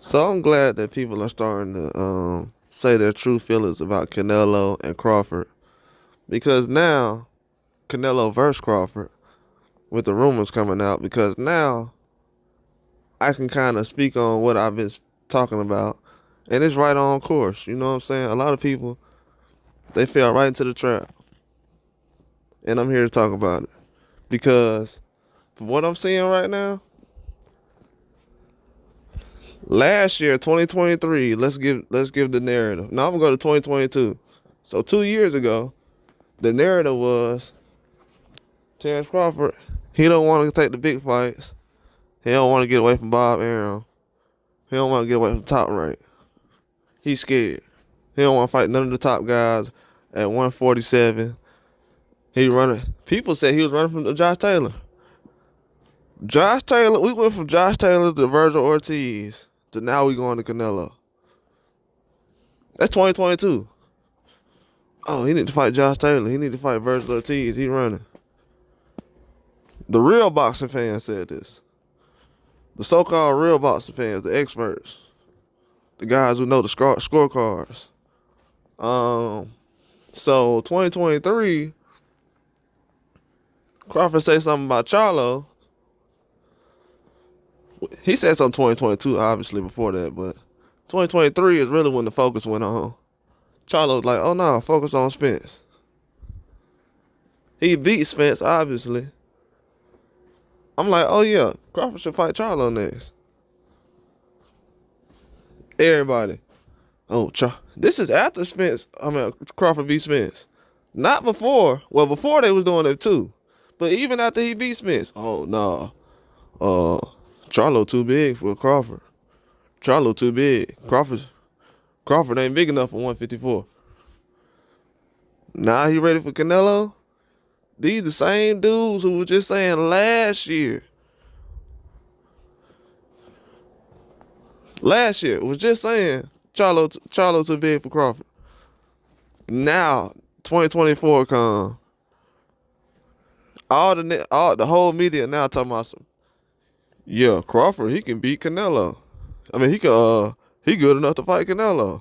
So I'm glad that people are starting to say their true feelings about Canelo and Crawford, because now Canelo versus Crawford, with the rumors coming out, because now I can kind of speak on what I've been talking about, and it's right on course. You know what I'm saying? A lot of people, they fell right into the trap, and I'm here to talk about it because from what I'm seeing right now, last year, 2023, let's give the narrative. Now I'm gonna go to 2022. So 2 years ago, the narrative was Terence Crawford. He don't want to take the big fights. He don't want to get away from Bob Arum. He don't want to get away from Top Rank. He's scared. He don't want to fight none of the top guys at 147. He running. People said he was running from Josh Taylor. Josh Taylor. We went from Josh Taylor to Virgil Ortiz to now we going to Canelo. That's 2022. Oh, he need to fight Josh Taylor. He need to fight Virgil Ortiz. He running. The real boxing fans said this. The so-called real boxing fans, the experts, the guys who know the scorecards. So 2023, Crawford say something about Charlo. He said something 2022, obviously, before that, but 2023 is really when the focus went on. Charlo's like, oh no, focus on Spence. He beat Spence, obviously. I'm like, oh yeah, Crawford should fight Charlo next. Everybody. Oh, this is after Crawford beat Spence. Not before. Well, before they was doing it too. But even after he beat Spence, oh no. Charlo too big for Crawford. Charlo too big. Crawford ain't big enough for 154. Now he ready for Canelo? These the same dudes who were just saying last year was just saying Charlo too big for Crawford. Now 2024 come. The whole media now talking about some. Yeah, Crawford, he can beat Canelo. I mean, he good enough to fight Canelo.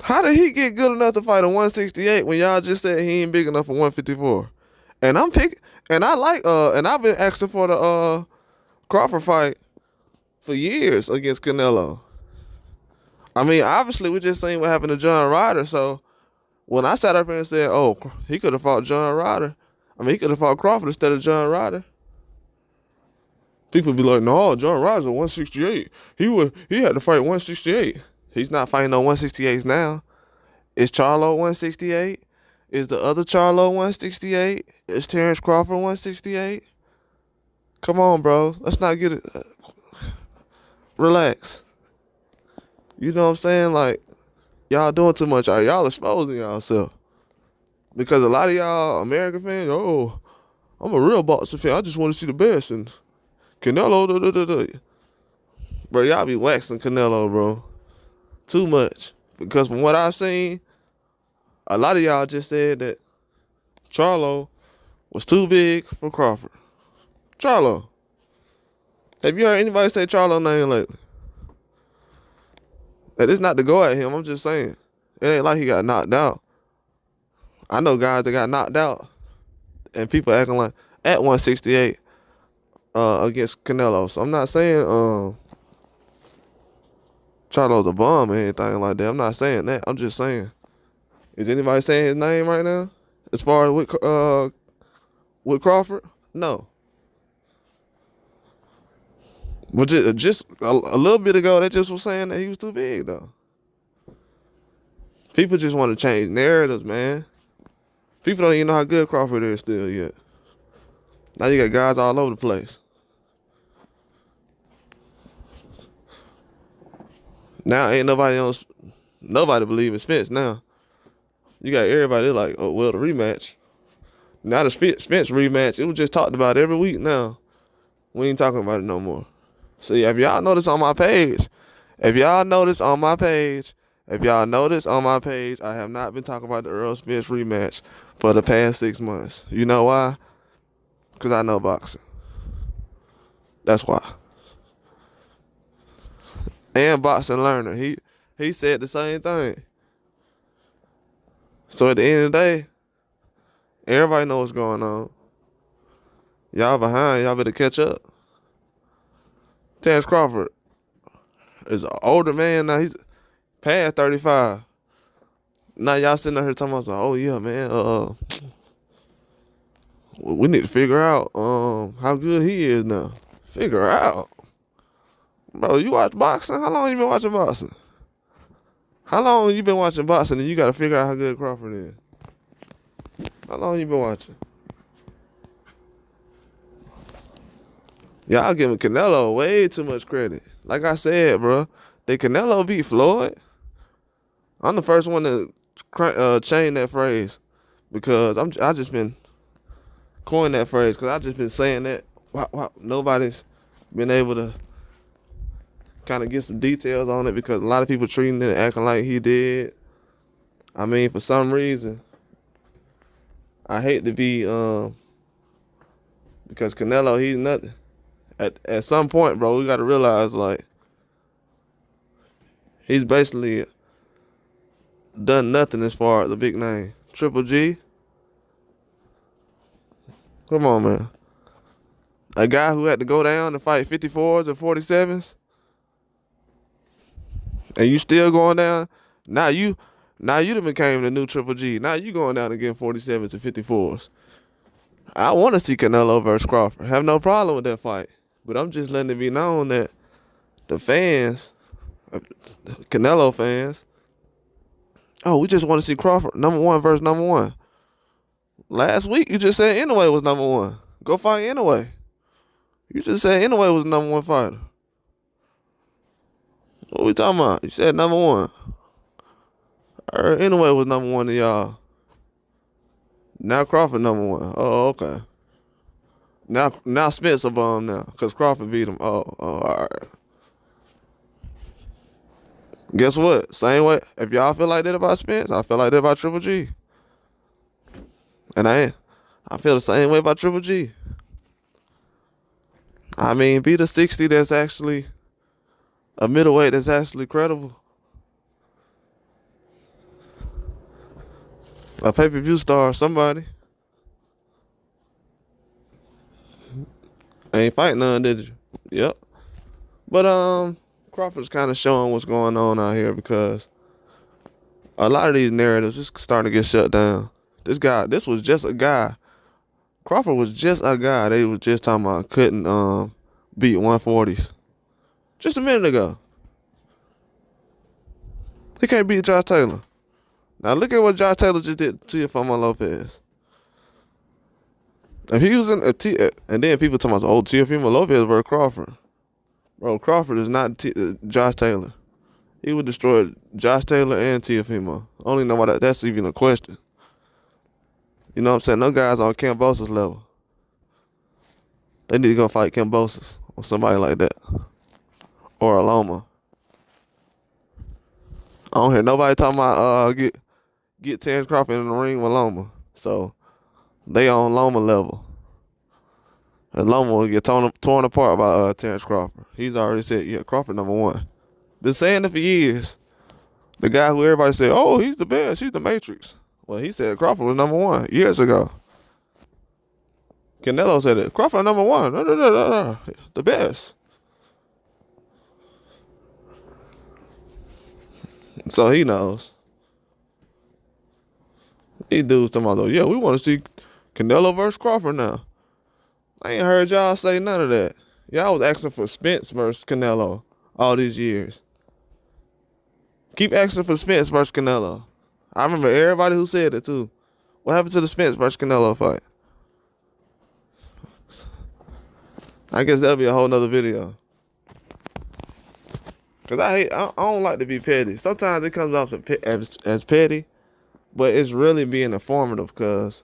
How did he get good enough to fight a 168 when y'all just said he ain't big enough for 154? And I've been asking for the Crawford fight for years against Canelo. I mean, obviously we just seen what happened to John Ryder, so when I sat up here and said, oh, he could have fought John Ryder, he could have fought Crawford instead of John Ryder. People be like, no, John Ryder's a 168. He had to fight 168. He's not fighting no 168s now. Is Charlo 168? Is the other Charlo 168? Is Terence Crawford 168? Come on, bro. Let's not get it. Relax. You know what I'm saying? Like, y'all doing too much. Y'all exposing y'allself. Because a lot of y'all American fans, oh, I'm a real boxing fan. I just want to see the best. And Canelo, Bro, y'all be waxing Canelo, bro. Too much. Because from what I've seen, a lot of y'all just said that Charlo was too big for Crawford. Charlo. Have you heard anybody say Charlo name lately? And it's not to go at him. I'm just saying. It ain't like he got knocked out. I know guys that got knocked out. And people acting like at 168 against Canelo. So I'm not saying Charlo's a bum or anything like that. I'm not saying that. I'm just saying. Is anybody saying his name right now? As far as with Crawford? No. But just a little bit ago, they just was saying that he was too big, though. People just want to change narratives, man. People don't even know how good Crawford is still yet. Now you got guys all over the place. Now ain't nobody believe in Spence now. You got everybody like, oh, well, the rematch. Now the Spence rematch, it was just talked about every week now. We ain't talking about it no more. See, if y'all notice on my page, I have not been talking about the Earl Spence rematch for the past 6 months. You know why? Because I know boxing. That's why. And boxing learner. He said the same thing. So at the end of the day, everybody knows what's going on. Y'all behind. Y'all better catch up. Terence Crawford is an older man now. He's past 35. Now y'all sitting there talking about, oh yeah, man. We need to figure out how good he is now. Figure out, bro. You watch boxing? How long you been watching boxing? How long you been watching boxing and you got to figure out how good Crawford is? How long you been watching? Y'all giving Canelo way too much credit. Like I said, bro, did Canelo beat Floyd? I'm the first one to chain that phrase because I just been coining that phrase because I just been saying that. Wow, nobody's been able to kind of get some details on it because a lot of people treating it and acting like he did. I mean, for some reason, I hate to be because Canelo, he's nothing. At some point, bro, we got to realize, like, he's basically done nothing as far as the big name. Triple G. Come on, man. A guy who had to go down and fight 54s and 47s. And you still going down. Now you done became the new Triple G. Now you going down again 47s and 54s. I want to see Canelo versus Crawford. Have no problem with that fight. But I'm just letting it be known that the fans, the Canelo fans, oh, we just want to see Crawford #1 versus #1. Last week, you just said Inoue was #1. Go fight Inoue. You just said Inoue was the #1 fighter. What we talking about? You said #1. I heard Inoue was #1 to y'all. Now Crawford #1. Oh, okay. Now Spence a bum now, because Crawford beat him. Oh, all right. Guess what? Same way. If y'all feel like that about Spence, I feel like that about Triple G. And I feel the same way about Triple G. I mean, beat a 60 that's actually a middleweight that's actually credible. A pay-per-view star, somebody. Ain't fighting none, did you? Yep. But Crawford's kind of showing what's going on out here because a lot of these narratives just starting to get shut down. This was just a guy. Crawford was just a guy. They was just talking about couldn't beat 140s. Just a minute ago. He can't beat Josh Taylor. Now look at what Josh Taylor just did to Teofimo Lopez. If he was in and then people talking about, oh, Teofimo Lopez versus Crawford. Bro, Crawford is not Josh Taylor. He would destroy Josh Taylor and Teofimo. I don't even know why that's even a question. You know what I'm saying? No guys on Cambosa's level. They need to go fight Cambosa's or somebody like that. Or Aloma. I don't hear nobody talking about get Terence Crawford in the ring with Loma. So they on Loma level. And Loma will get torn apart by Terence Crawford. He's already said, yeah, Crawford #1. Been saying it for years. The guy who everybody said, oh, he's the best. He's the Matrix. Well, he said Crawford was #1 years ago. Canelo said it. Crawford #1. The best. So he knows. These dudes talking about, yeah, we want to see Canelo versus Crawford now. I ain't heard y'all say none of that. Y'all was asking for Spence versus Canelo all these years. Keep asking for Spence versus Canelo. I remember everybody who said it too. What happened to the Spence versus Canelo fight? I guess that'll be a whole nother video. Cause I don't like to be petty. Sometimes it comes off as petty, but it's really being informative. Cause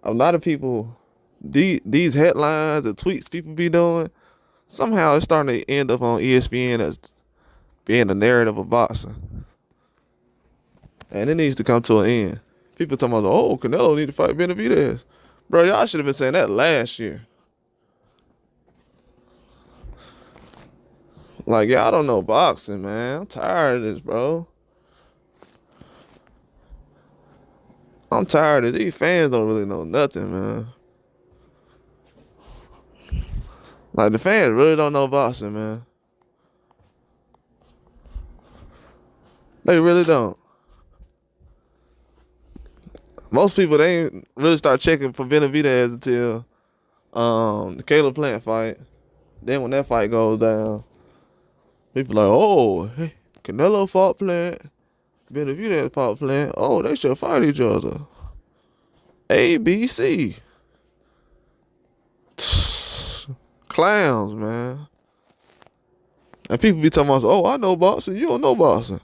a lot of people, these headlines and tweets people be doing, somehow it's starting to end up on ESPN as being the narrative of boxing. And it needs to come to an end. People talking about, oh, Canelo need to fight Benavidez. Bro, y'all should have been saying that last year. Like, y'all don't know boxing, man. I'm tired of this, bro. I'm tired of these fans don't really know nothing, man. Like, the fans really don't know boxing, man. They really don't. Most people, they ain't really start checking for Benavidez until the Caleb Plant fight. Then when that fight goes down, people like, oh, hey, Canelo fought Plant, Benavidez fought Plant. Oh, they should fight each other. A, B, C. Clowns, man. And people be talking about, oh, I know boxing. You don't know boxing.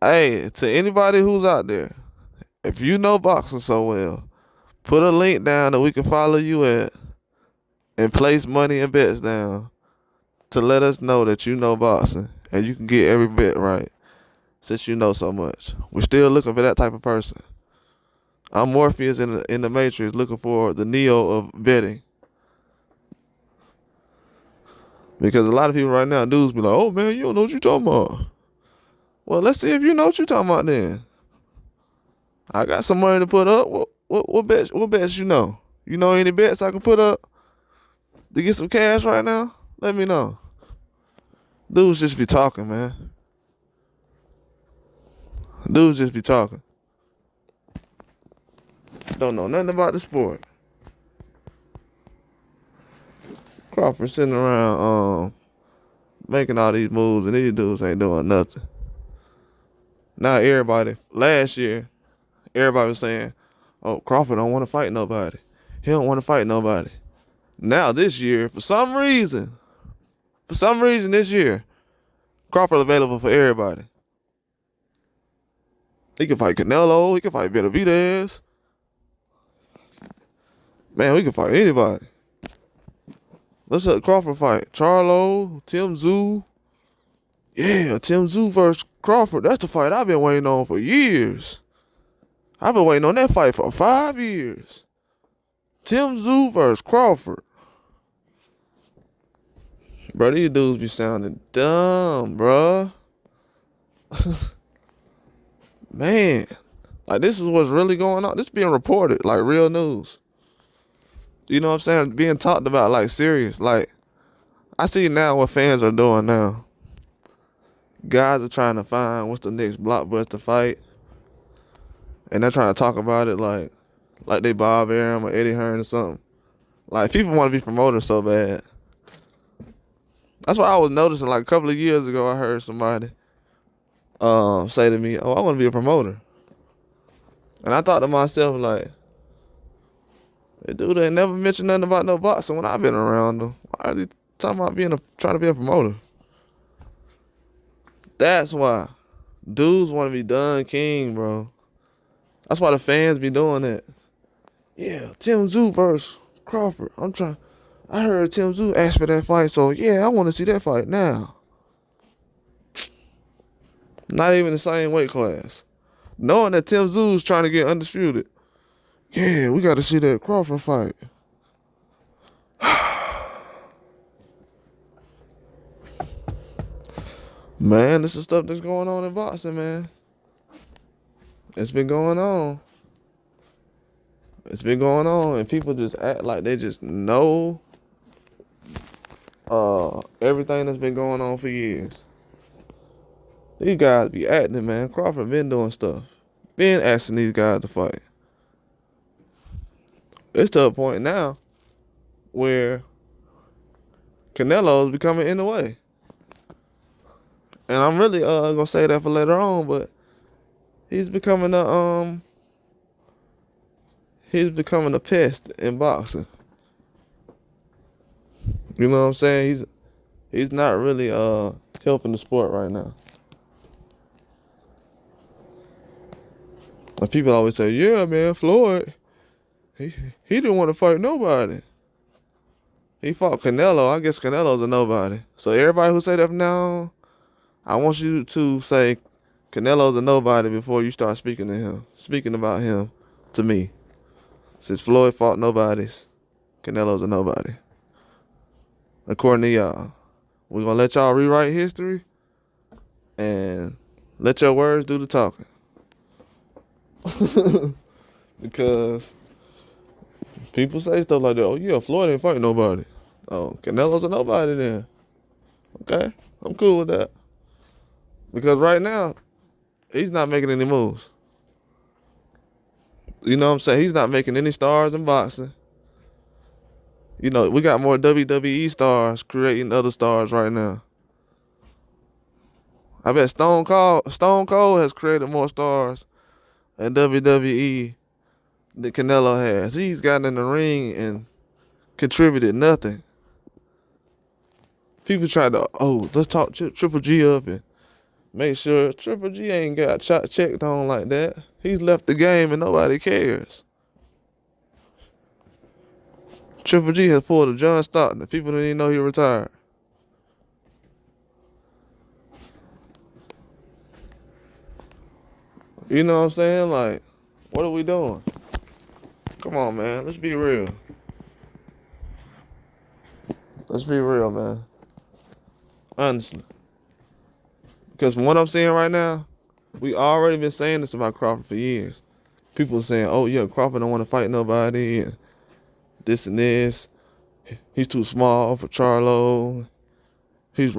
Hey, to anybody who's out there, if you know boxing so well, put a link down that we can follow you at and place money and bets down to let us know that you know boxing and you can get every bet right since you know so much. We're still looking for that type of person. I'm Morpheus in the Matrix looking for the Neo of betting. Because a lot of people right now, dudes be like, oh man, you don't know what you're talking about. Well, let's see if you know what you're talking about then. I got some money to put up. What bets you know? You know any bets I can put up to get some cash right now? Let me know. Dudes just be talking, man. Dudes just be talking. Don't know nothing about the sport. Crawford sitting around making all these moves and these dudes ain't doing nothing. Now everybody, last year, everybody was saying, oh, Crawford don't want to fight nobody. He don't want to fight nobody. Now this year, for some reason this year, Crawford available for everybody. He can fight Canelo. He can fight Benavidez. Man, we can fight anybody. Let's let Crawford fight Charlo, Tim Tszyu. Yeah, Tim Tszyu versus Crawford. That's the fight I've been waiting on for years. I've been waiting on that fight for 5 years. Tim Tszyu versus Crawford. Bro, these dudes be sounding dumb, bro. Man, like this is what's really going on. This being reported, like real news. You know what I'm saying? Being talked about like serious. Like, I see now what fans are doing now. Guys are trying to find what's the next blockbuster fight. And they're trying to talk about it like they Bob Arum or Eddie Hearn or something. Like, people want to be promoters so bad. That's what I was noticing. Like, a couple of years ago, I heard somebody say to me, oh, I want to be a promoter. And I thought to myself, like, hey, dude, they never mentioned nothing about no boxing when I've been around them. Why are they talking about trying to be a promoter? That's why. Dudes want to be done king, bro. That's why the fans be doing that. Yeah, Tim Tszyu versus Crawford. I heard Tim Tszyu ask for that fight, so yeah, I want to see that fight now. Not even the same weight class. Knowing that Tim Tszyu's trying to get undisputed. Yeah, we got to see that Crawford fight. Man, this is stuff that's going on in boxing, man. It's been going on. It's been going on, and people just act like they just know everything that's been going on for years. These guys be acting, man. Crawford been doing stuff. Been asking these guys to fight. It's to a point now where Canelo is becoming in the way. And I'm really gonna say that for later on, but he's becoming a pest in boxing. You know what I'm saying? He's not really helping the sport right now. And people always say, yeah, man, Floyd, he didn't want to fight nobody. He fought Canelo. I guess Canelo's a nobody. So everybody who say that from now on, I want you to say Canelo's a nobody before you start speaking about him to me. Since Floyd fought nobodies, Canelo's a nobody. According to y'all. We're gonna let y'all rewrite history and let your words do the talking. Because people say stuff like that. Oh yeah, Floyd ain't fighting nobody. Oh, Canelo's a nobody then. Okay, I'm cool with that. Because right now, he's not making any moves. You know what I'm saying? He's not making any stars in boxing. You know, we got more WWE stars creating other stars right now. I bet Stone Cold has created more stars in WWE than Canelo has. He's gotten in the ring and contributed nothing. People try to, let's talk Triple G up and make sure Triple G ain't got checked on like that. He's left the game and nobody cares. Triple G has pulled a John Stockton. People didn't even know he retired. You know what I'm saying? Like, what are we doing? Come on, man. Let's be real. Let's be real, man. Honestly. Because from what I'm seeing right now, we already been saying this about Crawford for years. People saying, oh, yeah, Crawford don't want to fight nobody, and this and this. He's too small for Charlo. He's